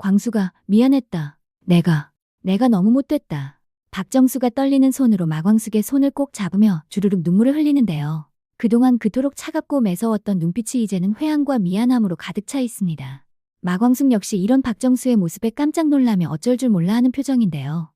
광수가 미안했다. 내가 너무 못됐다. 박정수가 떨리는 손으로 마광숙의 손을 꼭 잡으며 주르륵 눈물을 흘리는데요. 그동안 그토록 차갑고 매서웠던 눈빛이 이제는 회한과 미안함으로 가득 차 있습니다. 마광숙 역시 이런 박정수의 모습에 깜짝 놀라며 어쩔 줄 몰라 하는 표정인데요.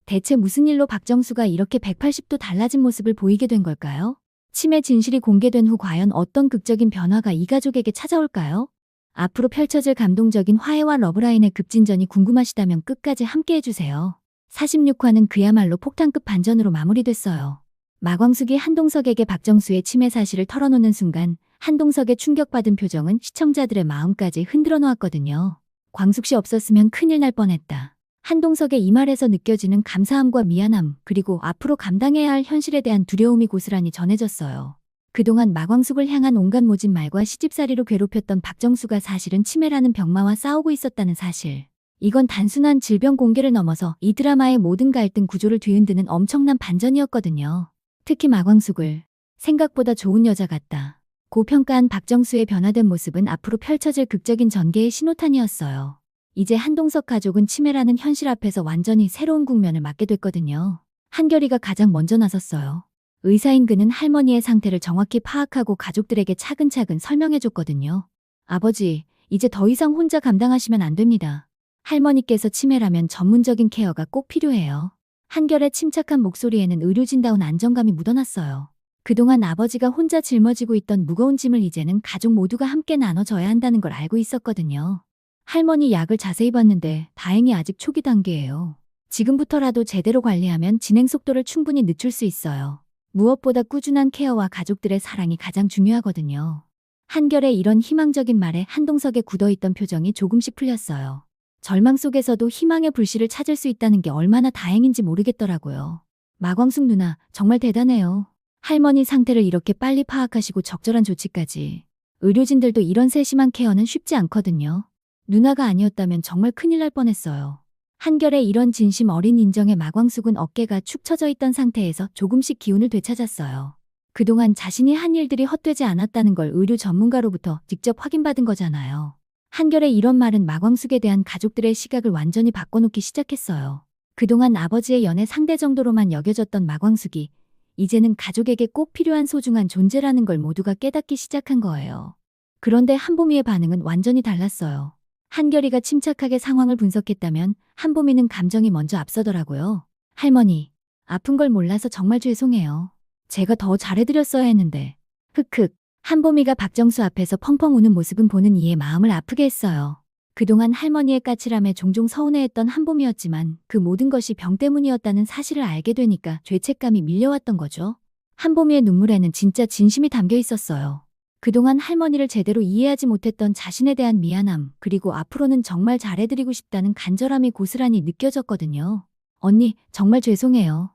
대체 무슨 일로 박정수가 이렇게 180도 달라진 모습을 보이게 된 걸까요? 치매 진실이 공개된 후 과연 어떤 극적인 변화가 이 가족에게 찾아올까요? 앞으로 펼쳐질 감동적인 화해와 러브라인의 급진전이 궁금하시다면 끝까지 함께해주세요. 46화는 그야말로 폭탄급 반전으로 마무리됐어요. 마광숙이 한동석에게 박정수의 치매 사실을 털어놓는 순간 한동석의 충격받은 표정은 시청자들의 마음까지 흔들어 놓았거든요. 광숙 씨 없었으면 큰일 날 뻔했다. 한동석의 이 말에서 느껴지는 감사함과 미안함, 그리고 앞으로 감당해야 할 현실에 대한 두려움이 고스란히 전해졌어요. 그동안 마광숙을 향한 온갖 모진 말과 시집살이로 괴롭혔던 박정수가 사실은 치매라는 병마와 싸우고 있었다는 사실. 이건 단순한 질병 공개를 넘어서 이 드라마의 모든 갈등 구조를 뒤흔드는 엄청난 반전이었거든요. 특히 마광숙을 생각보다 좋은 여자 같다 고평가한 박정수의 변화된 모습은 앞으로 펼쳐질 극적인 전개의 신호탄이었어요. 이제 한동석 가족은 치매라는 현실 앞에서 완전히 새로운 국면을 맞게 됐거든요. 한결이가 가장 먼저 나섰어요. 의사인 그는 할머니의 상태를 정확히 파악하고 가족들에게 차근차근 설명해줬거든요. 아버지, 이제 더 이상 혼자 감당하시면 안 됩니다. 할머니께서 치매라면 전문적인 케어가 꼭 필요해요. 한결의 침착한 목소리에는 의료진다운 안정감이 묻어났어요. 그동안 아버지가 혼자 짊어지고 있던 무거운 짐을 이제는 가족 모두가 함께 나눠져야 한다는 걸 알고 있었거든요. 할머니 약을 자세히 봤는데 다행히 아직 초기 단계예요. 지금부터라도 제대로 관리하면 진행 속도를 충분히 늦출 수 있어요. 무엇보다 꾸준한 케어와 가족들의 사랑이 가장 중요하거든요. 한결의 이런 희망적인 말에 한동석의 굳어있던 표정이 조금씩 풀렸어요. 절망 속에서도 희망의 불씨를 찾을 수 있다는 게 얼마나 다행인지 모르겠더라고요. 마광숙 누나, 정말 대단해요. 할머니 상태를 이렇게 빨리 파악하시고 적절한 조치까지. 의료진들도 이런 세심한 케어는 쉽지 않거든요. 누나가 아니었다면 정말 큰일 날 뻔했어요. 한결의 이런 진심 어린 인정에 마광숙은 어깨가 축 처져 있던 상태에서 조금씩 기운을 되찾았어요. 그동안 자신이 한 일들이 헛되지 않았다는 걸 의료 전문가로부터 직접 확인받은 거잖아요. 한결의 이런 말은 마광숙에 대한 가족들의 시각을 완전히 바꿔놓기 시작했어요. 그동안 아버지의 연애 상대 정도로만 여겨졌던 마광숙이 이제는 가족에게 꼭 필요한 소중한 존재라는 걸 모두가 깨닫기 시작한 거예요. 그런데 한보미의 반응은 완전히 달랐어요. 한결이가 침착하게 상황을 분석했다면 한보미는 감정이 먼저 앞서더라고요. 할머니, 아픈 걸 몰라서 정말 죄송해요. 제가 더 잘해드렸어야 했는데. 흑흑. 한보미가 박정수 앞에서 펑펑 우는 모습은 보는 이의 마음을 아프게 했어요. 그동안 할머니의 까칠함에 종종 서운해했던 한보미였지만 그 모든 것이 병 때문이었다는 사실을 알게 되니까 죄책감이 밀려왔던 거죠. 한보미의 눈물에는 진짜 진심이 담겨 있었어요. 그동안 할머니를 제대로 이해하지 못했던 자신에 대한 미안함, 그리고 앞으로는 정말 잘해드리고 싶다는 간절함이 고스란히 느껴졌거든요. 언니, 정말 죄송해요.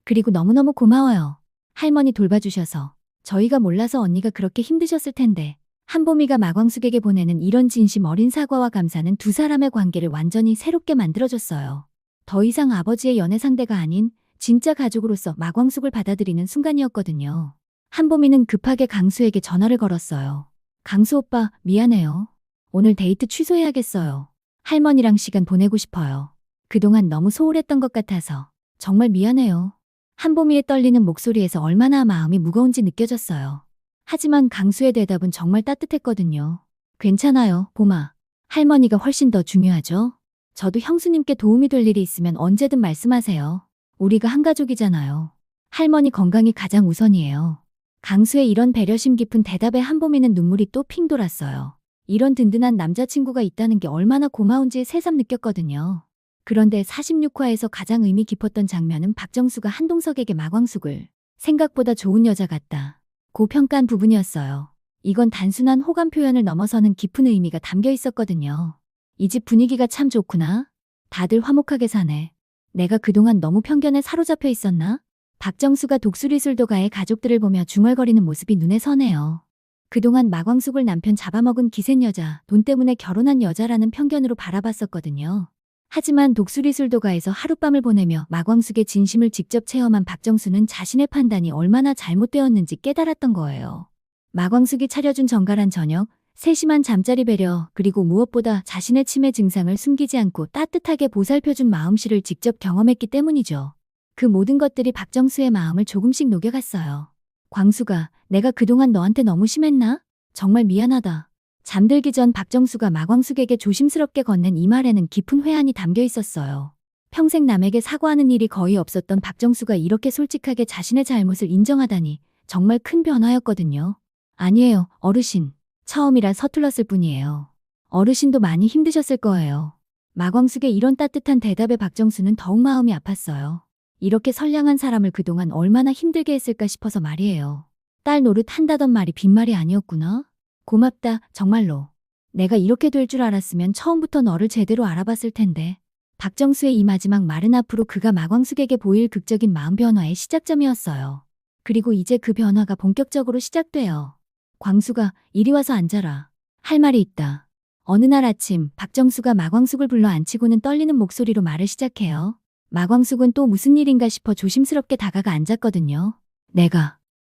그리고 너무너무 고마워요. 할머니 돌봐주셔서. 저희가 몰라서 언니가 그렇게 힘드셨을 텐데. 한보미가 마광숙에게 보내는 이런 진심 어린 사과와 감사는 두 사람의 관계를 완전히 새롭게 만들어줬어요. 더 이상 아버지의 연애 상대가 아닌 진짜 가족으로서 마광숙을 받아들이는 순간이었거든요. 한보미는 급하게 강수에게 전화를 걸었어요. 강수 오빠, 미안해요. 오늘 데이트 취소해야겠어요. 할머니랑 시간 보내고 싶어요. 그동안 너무 소홀했던 것 같아서. 정말 미안해요. 한보미의 떨리는 목소리에서 얼마나 마음이 무거운지 느껴졌어요. 하지만 강수의 대답은 정말 따뜻했거든요. 괜찮아요, 봄아. 할머니가 훨씬 더 중요하죠? 저도 형수님께 도움이 될 일이 있으면 언제든 말씀하세요. 우리가 한 가족이잖아요. 할머니 건강이 가장 우선이에요. 강수의 이런 배려심 깊은 대답에 한보미는 눈물이 또 핑 돌았어요. 이런 든든한 남자친구가 있다는 게 얼마나 고마운지 새삼 느꼈거든요. 그런데 46화에서 가장 의미 깊었던 장면은 박정수가 한동석에게 마광숙을 생각보다 좋은 여자 같다 고 평가한 부분이었어요. 이건 단순한 호감 표현을 넘어서는 깊은 의미가 담겨 있었거든요. 이 집 분위기가 참 좋구나. 다들 화목하게 사네. 내가 그동안 너무 편견에 사로잡혀 있었나? 박정수가 독수리술도가의 가족들을 보며 중얼거리는 모습이 눈에 선해요. 그동안 마광숙을 남편 잡아먹은 기센 여자, 돈 때문에 결혼한 여자라는 편견으로 바라봤었거든요. 하지만 독수리술도가에서 하룻밤을 보내며 마광숙의 진심을 직접 체험한 박정수는 자신의 판단이 얼마나 잘못되었는지 깨달았던 거예요. 마광숙이 차려준 정갈한 저녁, 세심한 잠자리 배려, 그리고 무엇보다 자신의 치매 증상을 숨기지 않고 따뜻하게 보살펴준 마음씨를 직접 경험했기 때문이죠. 그 모든 것들이 박정수의 마음을 조금씩 녹여갔어요. 광수가, 내가 그동안 너한테 너무 심했나? 정말 미안하다. 잠들기 전 박정수가 마광숙에게 조심스럽게 건넨 이 말에는 깊은 회한이 담겨 있었어요. 평생 남에게 사과하는 일이 거의 없었던 박정수가 이렇게 솔직하게 자신의 잘못을 인정하다니 정말 큰 변화였거든요. 아니에요, 어르신. 처음이라 서툴렀을 뿐이에요. 어르신도 많이 힘드셨을 거예요. 마광숙의 이런 따뜻한 대답에 박정수는 더욱 마음이 아팠어요. 이렇게 선량한 사람을 그동안 얼마나 힘들게 했을까 싶어서 말이에요. 딸 노릇 한다던 말이 빈말이 아니었구나. 고맙다, 정말로. 내가 이렇게 될 줄 알았으면 처음부터 너를 제대로 알아봤을 텐데. 박정수의 이 마지막 말은 앞으로 그가 마광숙에게 보일 극적인 마음 변화의 시작점이었어요. 그리고 이제 그 변화가 본격적으로 시작돼요. 광수가, 이리 와서 앉아라. 할 말이 있다. 어느 날 아침 박정수가 마광숙을 불러 앉히고는 떨리는 목소리로 말을 시작해요. 마광숙은 또 무슨 일인가 싶어 조심스럽게 다가가 앉았거든요.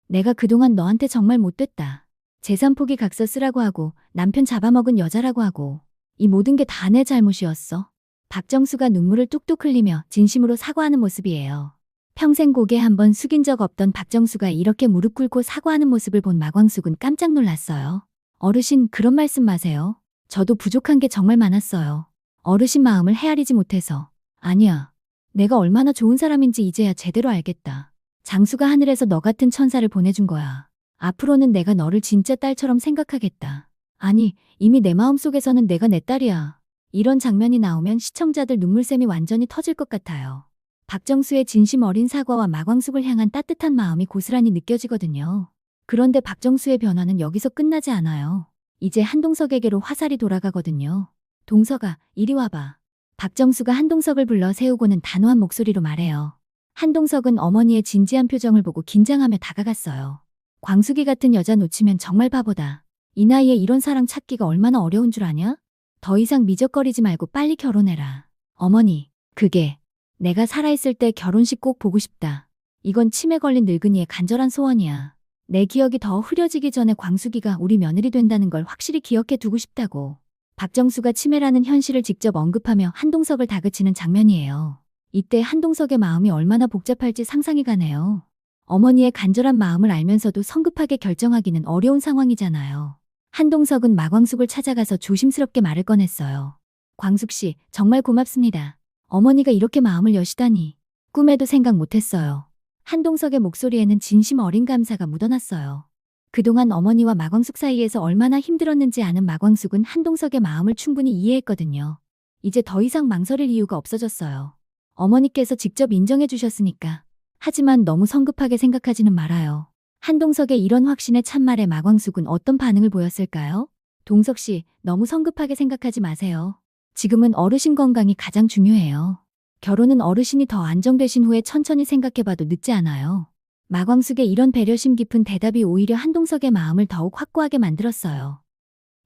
내가 그동안 너한테 정말 못됐다. 재산 포기 각서 쓰라고 하고 남편 잡아먹은 여자라고 하고 이 모든 게 다 내 잘못이었어. 박정수가 눈물을 뚝뚝 흘리며 진심으로 사과하는 모습이에요. 평생 고개 한번 숙인 적 없던 박정수가 이렇게 무릎 꿇고 사과하는 모습을 본 마광숙은 깜짝 놀랐어요. 어르신, 그런 말씀 마세요. 저도 부족한 게 정말 많았어요. 어르신 마음을 헤아리지 못해서. 아니야. 내가 얼마나 좋은 사람인지 이제야 제대로 알겠다. 장수가 하늘에서 너 같은 천사를 보내준 거야. 앞으로는 내가 너를 진짜 딸처럼 생각하겠다. 아니, 이미 내 마음속에서는 내가 내 딸이야. 이런 장면이 나오면 시청자들 눈물샘이 완전히 터질 것 같아요. 박정수의 진심 어린 사과와 마광숙을 향한 따뜻한 마음이 고스란히 느껴지거든요. 그런데 박정수의 변화는 여기서 끝나지 않아요. 이제 한동석에게로 화살이 돌아가거든요. 동석아, 이리 와봐. 박정수가 한동석을 불러 세우고는 단호한 목소리로 말해요. 한동석은 어머니의 진지한 표정을 보고 긴장하며 다가갔어요. 광숙이 같은 여자 놓치면 정말 바보다. 이 나이에 이런 사랑 찾기가 얼마나 어려운 줄 아냐? 더 이상 미적거리지 말고 빨리 결혼해라. 어머니, 그게 내가 살아있을 때 결혼식 꼭 보고 싶다. 이건 치매 걸린 늙은이의 간절한 소원이야. 내 기억이 더 흐려지기 전에 광숙이가 우리 며느리 된다는 걸 확실히 기억해 두고 싶다고. 박정수가 치매라는 현실을 직접 언급하며 한동석을 다그치는 장면이에요. 이때 한동석의 마음이 얼마나 복잡할지 상상이 가네요. 어머니의 간절한 마음을 알면서도 성급하게 결정하기는 어려운 상황이잖아요. 한동석은 마광숙을 찾아가서 조심스럽게 말을 꺼냈어요. 광숙 씨, 정말 고맙습니다. 어머니가 이렇게 마음을 여시다니. 꿈에도 생각 못했어요. 한동석의 목소리에는 진심 어린 감사가 묻어났어요. 그동안 어머니와 마광숙 사이에서 얼마나 힘들었는지 아는 마광숙은 한동석의 마음을 충분히 이해했거든요. 이제 더 이상 망설일 이유가 없어졌어요. 어머니께서 직접 인정해 주셨으니까. 하지만 너무 성급하게 생각하지는 말아요. 한동석의 이런 확신의 참말에 마광숙은 어떤 반응을 보였을까요? 동석 씨, 너무 성급하게 생각하지 마세요. 지금은 어르신 건강이 가장 중요해요. 결혼은 어르신이 더 안정되신 후에 천천히 생각해봐도 늦지 않아요. 마광숙의 이런 배려심 깊은 대답이 오히려 한동석의 마음을 더욱 확고하게 만들었어요.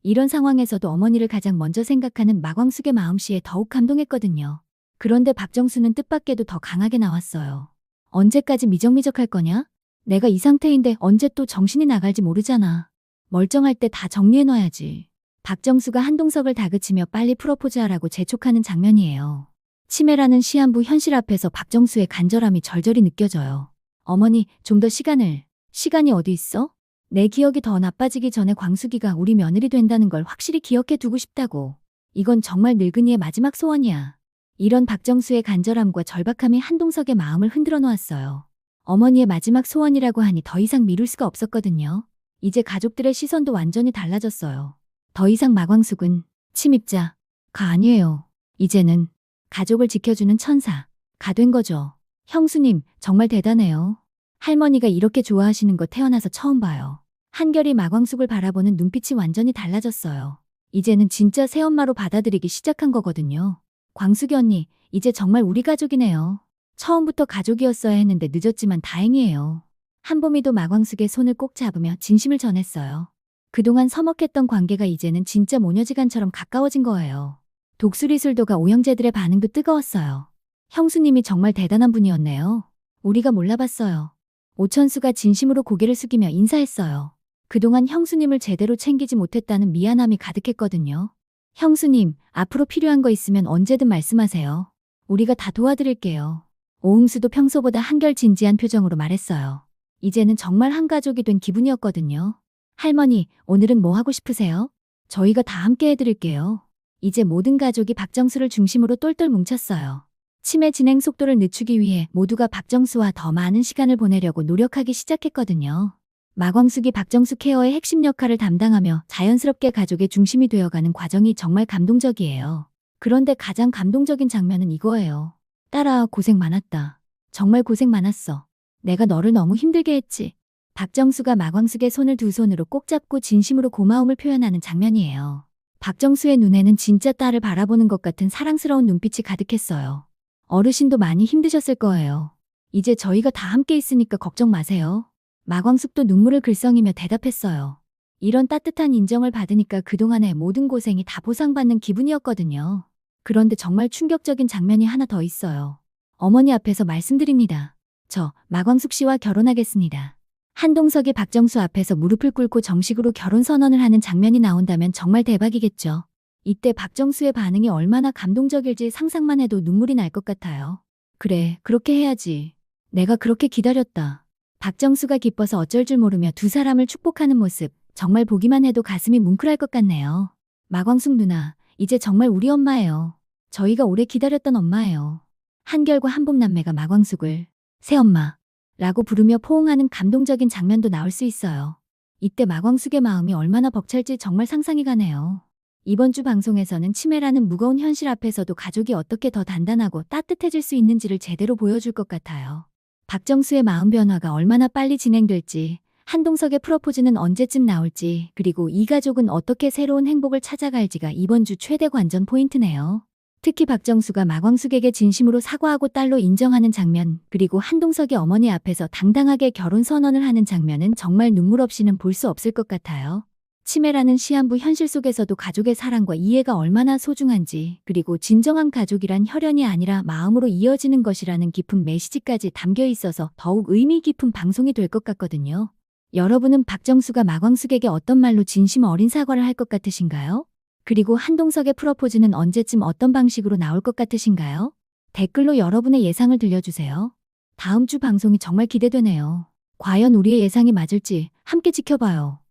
이런 상황에서도 어머니를 가장 먼저 생각하는 마광숙의 마음씨에 더욱 감동했거든요. 그런데 박정수는 뜻밖에도 더 강하게 나왔어요. 언제까지 미적미적할 거냐? 내가 이 상태인데 언제 또 정신이 나갈지 모르잖아. 멀쩡할 때 다 정리해놔야지. 박정수가 한동석을 다그치며 빨리 프로포즈하라고 재촉하는 장면이에요. 치매라는 시한부 현실 앞에서 박정수의 간절함이 절절히 느껴져요. 어머니, 좀 더 시간이 어디 있어? 내 기억이 더 나빠지기 전에 광숙이가 우리 며느리 된다는 걸 확실히 기억해 두고 싶다고. 이건 정말 늙은이의 마지막 소원이야. 이런 박정수의 간절함과 절박함이 한동석의 마음을 흔들어 놓았어요. 어머니의 마지막 소원이라고 하니 더 이상 미룰 수가 없었거든요. 이제 가족들의 시선도 완전히 달라졌어요. 더 이상 마광숙은 침입자가 아니에요. 이제는 가족을 지켜주는 천사가 된 거죠. 형수님, 정말 대단해요. 할머니가 이렇게 좋아하시는 거 태어나서 처음 봐요. 한결이 마광숙을 바라보는 눈빛이 완전히 달라졌어요. 이제는 진짜 새엄마로 받아들이기 시작한 거거든요. 광숙이 언니, 이제 정말 우리 가족이네요. 처음부터 가족이었어야 했는데 늦었지만 다행이에요. 한보미도 마광숙의 손을 꼭 잡으며 진심을 전했어요. 그동안 서먹했던 관계가 이제는 진짜 모녀지간처럼 가까워진 거예요. 독수리술도가 오형제들의 반응도 뜨거웠어요. 형수님이 정말 대단한 분이었네요. 우리가 몰라봤어요. 오천수가 진심으로 고개를 숙이며 인사했어요. 그동안 형수님을 제대로 챙기지 못했다는 미안함이 가득했거든요. 형수님, 앞으로 필요한 거 있으면 언제든 말씀하세요. 우리가 다 도와드릴게요. 오흥수도 평소보다 한결 진지한 표정으로 말했어요. 이제는 정말 한 가족이 된 기분이었거든요. 할머니, 오늘은 뭐 하고 싶으세요? 저희가 다 함께 해드릴게요. 이제 모든 가족이 박정수를 중심으로 똘똘 뭉쳤어요. 치매 진행 속도를 늦추기 위해 모두가 박정수와 더 많은 시간을 보내려고 노력하기 시작했거든요. 마광숙이 박정수 케어의 핵심 역할을 담당하며 자연스럽게 가족의 중심이 되어가는 과정이 정말 감동적이에요. 그런데 가장 감동적인 장면은 이거예요. 딸아, 고생 많았다. 정말 고생 많았어. 내가 너를 너무 힘들게 했지. 박정수가 마광숙의 손을 두 손으로 꼭 잡고 진심으로 고마움을 표현하는 장면이에요. 박정수의 눈에는 진짜 딸을 바라보는 것 같은 사랑스러운 눈빛이 가득했어요. 어르신도 많이 힘드셨을 거예요. 이제 저희가 다 함께 있으니까 걱정 마세요. 마광숙도 눈물을 글썽이며 대답했어요. 이런 따뜻한 인정을 받으니까 그동안의 모든 고생이 다 보상받는 기분이었거든요. 그런데 정말 충격적인 장면이 하나 더 있어요. 어머니 앞에서 말씀드립니다. 저 마광숙 씨와 결혼하겠습니다. 한동석이 박정수 앞에서 무릎을 꿇고 정식으로 결혼 선언을 하는 장면이 나온다면 정말 대박이겠죠. 이때 박정수의 반응이 얼마나 감동적일지 상상만 해도 눈물이 날 것 같아요. 그래, 그렇게 해야지. 내가 그렇게 기다렸다. 박정수가 기뻐서 어쩔 줄 모르며 두 사람을 축복하는 모습, 정말 보기만 해도 가슴이 뭉클할 것 같네요. 마광숙 누나, 이제 정말 우리 엄마예요. 저희가 오래 기다렸던 엄마예요. 한결과 한봄남매가 마광숙을 새엄마 라고 부르며 포옹하는 감동적인 장면도 나올 수 있어요. 이때 마광숙의 마음이 얼마나 벅찰지 정말 상상이 가네요. 이번 주 방송에서는 치매라는 무거운 현실 앞에서도 가족이 어떻게 더 단단하고 따뜻해질 수 있는지를 제대로 보여줄 것 같아요. 박정수의 마음 변화가 얼마나 빨리 진행될지, 한동석의 프로포즈는 언제쯤 나올지, 그리고 이 가족은 어떻게 새로운 행복을 찾아갈지가 이번 주 최대 관전 포인트네요. 특히 박정수가 마광숙에게 진심으로 사과하고 딸로 인정하는 장면, 그리고 한동석의 어머니 앞에서 당당하게 결혼 선언을 하는 장면은 정말 눈물 없이는 볼 수 없을 것 같아요. 치매라는 시한부 현실 속에서도 가족의 사랑과 이해가 얼마나 소중한지, 그리고 진정한 가족이란 혈연이 아니라 마음으로 이어지는 것이라는 깊은 메시지까지 담겨 있어서 더욱 의미 깊은 방송이 될 것 같거든요. 여러분은 박정수가 마광숙에게 어떤 말로 진심 어린 사과를 할 것 같으신가요? 그리고 한동석의 프로포즈는 언제쯤 어떤 방식으로 나올 것 같으신가요? 댓글로 여러분의 예상을 들려주세요. 다음 주 방송이 정말 기대되네요. 과연 우리의 예상이 맞을지 함께 지켜봐요.